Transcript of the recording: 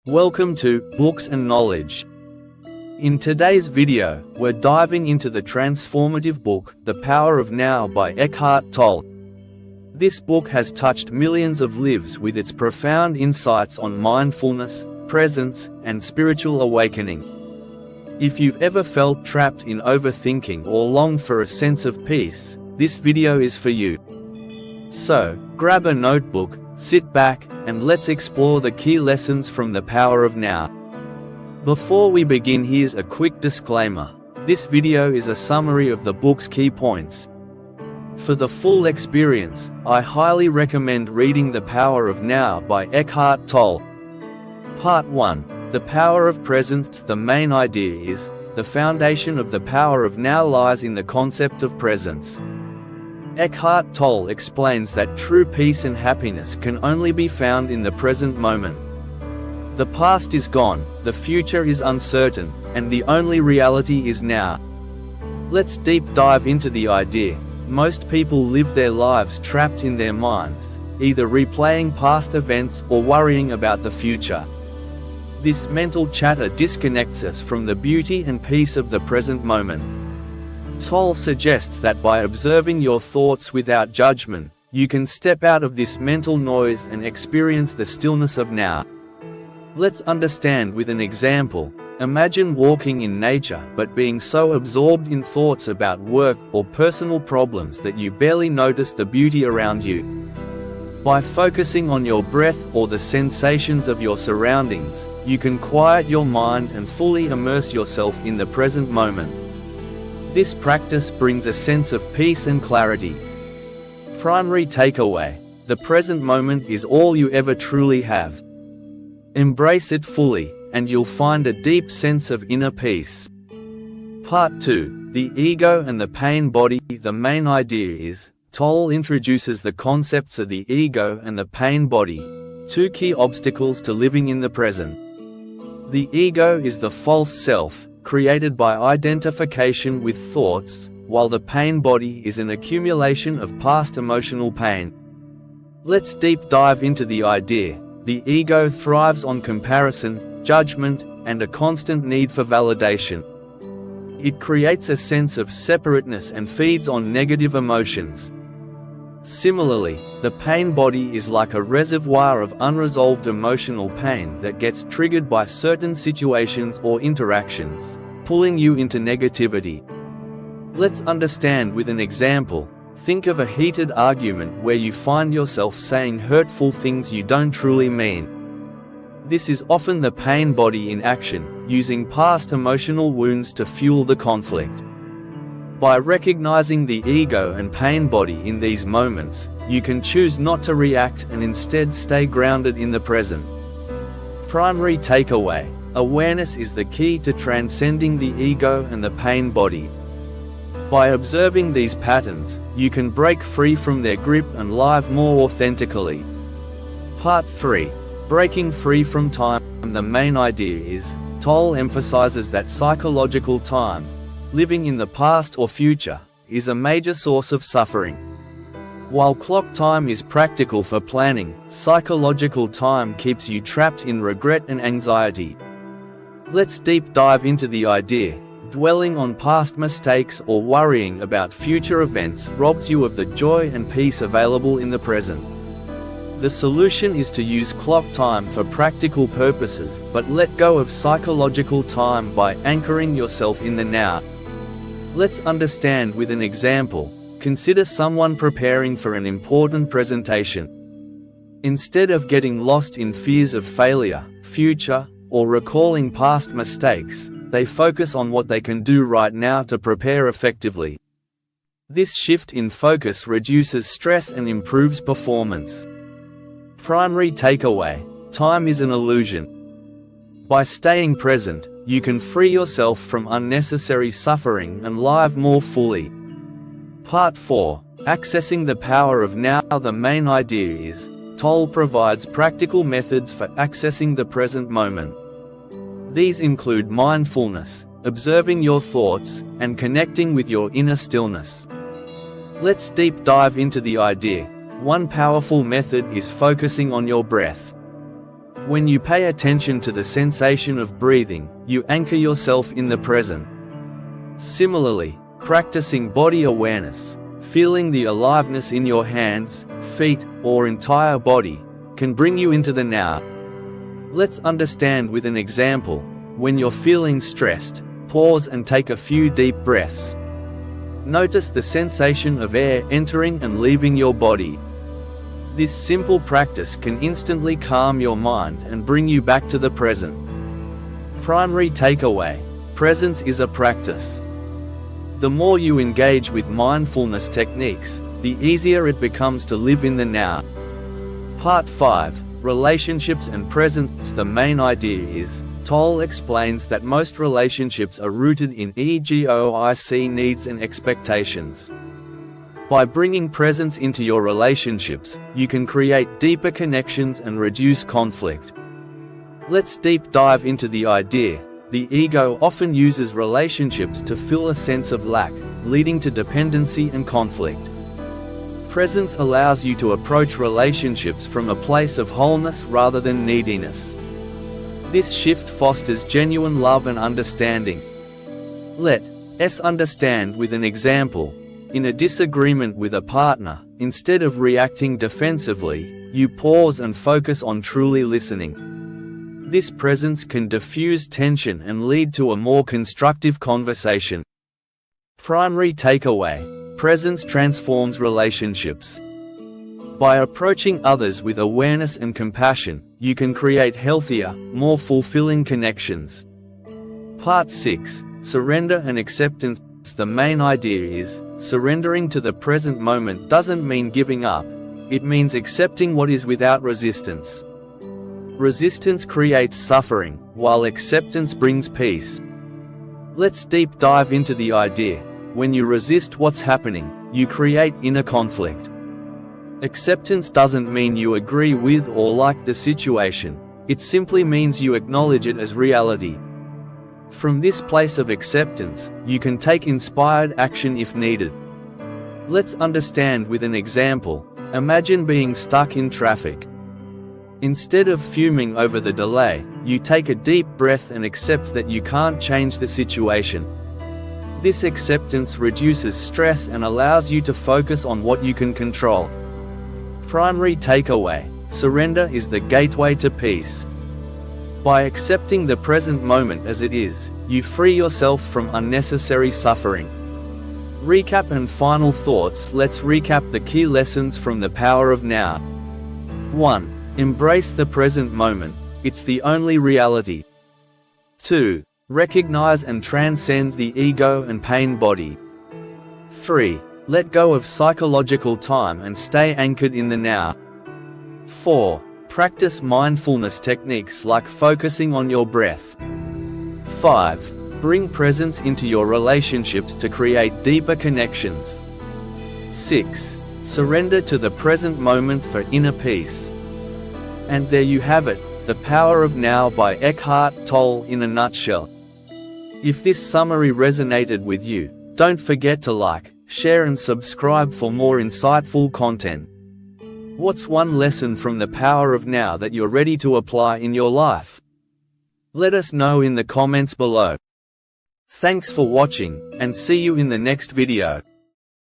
Welcome to Books and Knowledge. In today's video, we're diving into the transformative book, The Power of Now by Eckhart Tolle. This book has touched millions of lives with its profound insights on mindfulness, presence, and spiritual awakening. If you've ever felt trapped in overthinking or longed for a sense of peace, this video is for you. So, grab a notebook, sit back, and let's explore the key lessons from The Power of Now. Before we begin, here's a quick disclaimer. This video is a summary of the book's key points. For the full experience, I highly recommend reading The Power of Now by Eckhart Tolle. Part 1. The Power of Presence. The main idea is, the foundation of the power of now lies in the concept of presence. Eckhart Tolle explains that true peace and happiness can only be found in the present moment. The past is gone, the future is uncertain, and the only reality is now. Let's deep dive into the idea. Most people live their lives trapped in their minds, either replaying past events or worrying about the future. This mental chatter disconnects us from the beauty and peace of the present moment. Tolle suggests that by observing your thoughts without judgment, you can step out of this mental noise and experience the stillness of now. Let's understand with an example. Imagine walking in nature but being so absorbed in thoughts about work or personal problems that you barely notice the beauty around you. By focusing on your breath or the sensations of your surroundings, you can quiet your mind and fully immerse yourself in the present moment. This practice brings a sense of peace and clarity. Primary takeaway: the present moment is all you ever truly have. Embrace it fully, and you'll find a deep sense of inner peace. Part 2. The Ego and the Pain Body. The main idea is, Tolle introduces the concepts of the ego and the pain body, two key obstacles to living in the present. The ego is the false self, created by identification with thoughts, while the pain body is an accumulation of past emotional pain. Let's deep dive into the idea. The ego thrives on comparison, judgment, and a constant need for validation. It creates a sense of separateness and feeds on negative emotions. Similarly, the pain body is like a reservoir of unresolved emotional pain that gets triggered by certain situations or interactions, pulling you into negativity. Let's understand with an example. Think of a heated argument where you find yourself saying hurtful things you don't truly mean. This is often the pain body in action, using past emotional wounds to fuel the conflict. By recognizing the ego and pain body in these moments, you can choose not to react and instead stay grounded in the present. Primary takeaway: awareness is the key to transcending the ego and the pain body. By observing these patterns, you can break free from their grip and live more authentically. Part 3. Breaking free from time. The main idea is, Tolle emphasizes that psychological time, living in the past or future, is a major source of suffering. While clock time is practical for planning, psychological time keeps you trapped in regret and anxiety. Let's deep dive into the idea. Dwelling on past mistakes or worrying about future events robs you of the joy and peace available in the present. The solution is to use clock time for practical purposes, but let go of psychological time by anchoring yourself in the now. Let's understand with an example. Consider someone preparing for an important presentation. Instead of getting lost in fears of failure, future, or recalling past mistakes, they focus on what they can do right now to prepare effectively. This shift in focus reduces stress and improves performance. Primary takeaway: time is an illusion. By staying present, you can free yourself from unnecessary suffering and live more fully. Part 4. Accessing the power of now. The main idea is, Tolle provides practical methods for accessing the present moment. These include mindfulness, observing your thoughts, and connecting with your inner stillness. Let's deep dive into the idea. One powerful method is focusing on your breath. When you pay attention to the sensation of breathing, you anchor yourself in the present. Similarly, practicing body awareness, feeling the aliveness in your hands, feet, or entire body, can bring you into the now. Let's understand with an example. When you're feeling stressed, pause and take a few deep breaths. Notice the sensation of air entering and leaving your body. This simple practice can instantly calm your mind and bring you back to the present. Primary takeaway: presence is a practice. The more you engage with mindfulness techniques, the easier it becomes to live in the now. Part 5: Relationships and Presence. The main idea is, Tolle explains that most relationships are rooted in egoic needs and expectations. By bringing presence into your relationships, you can create deeper connections and reduce conflict. Let's deep dive into the idea. The ego often uses relationships to fill a sense of lack, leading to dependency and conflict. Presence allows you to approach relationships from a place of wholeness rather than neediness. This shift fosters genuine love and understanding. Let's understand with an example. In a disagreement with a partner, instead of reacting defensively, you pause and focus on truly listening. This presence can diffuse tension and lead to a more constructive conversation. Primary takeaway: presence transforms relationships. By approaching others with awareness and compassion, you can create healthier, more fulfilling connections. Part 6: Surrender and Acceptance. The main idea is, surrendering to the present moment doesn't mean giving up. It means accepting what is without resistance. Resistance creates suffering, while acceptance brings peace. Let's deep dive into the idea. When you resist what's happening, you create inner conflict. Acceptance doesn't mean you agree with or like the situation. It simply means you acknowledge it as reality. From this place of acceptance, you can take inspired action if needed. Let's understand with an example. Imagine being stuck in traffic. Instead of fuming over the delay, you take a deep breath and accept that you can't change the situation. This acceptance reduces stress and allows you to focus on what you can control. Primary takeaway: surrender is the gateway to peace. By accepting the present moment as it is, you free yourself from unnecessary suffering. Recap and final thoughts. Let's recap the key lessons from the power of now. 1. Embrace the present moment. It's the only reality. 2. Recognize and transcend the ego and pain body. 3. Let go of psychological time and stay anchored in the now. 4. Practice mindfulness techniques like focusing on your breath. 5. Bring presence into your relationships to create deeper connections. 6. Surrender to the present moment for inner peace. And there you have it, The Power of Now by Eckhart Tolle in a nutshell. If this summary resonated with you, don't forget to like, share and subscribe for more insightful content. What's one lesson from the power of now that you're ready to apply in your life? Let us know in the comments below. Thanks for watching, and see you in the next video.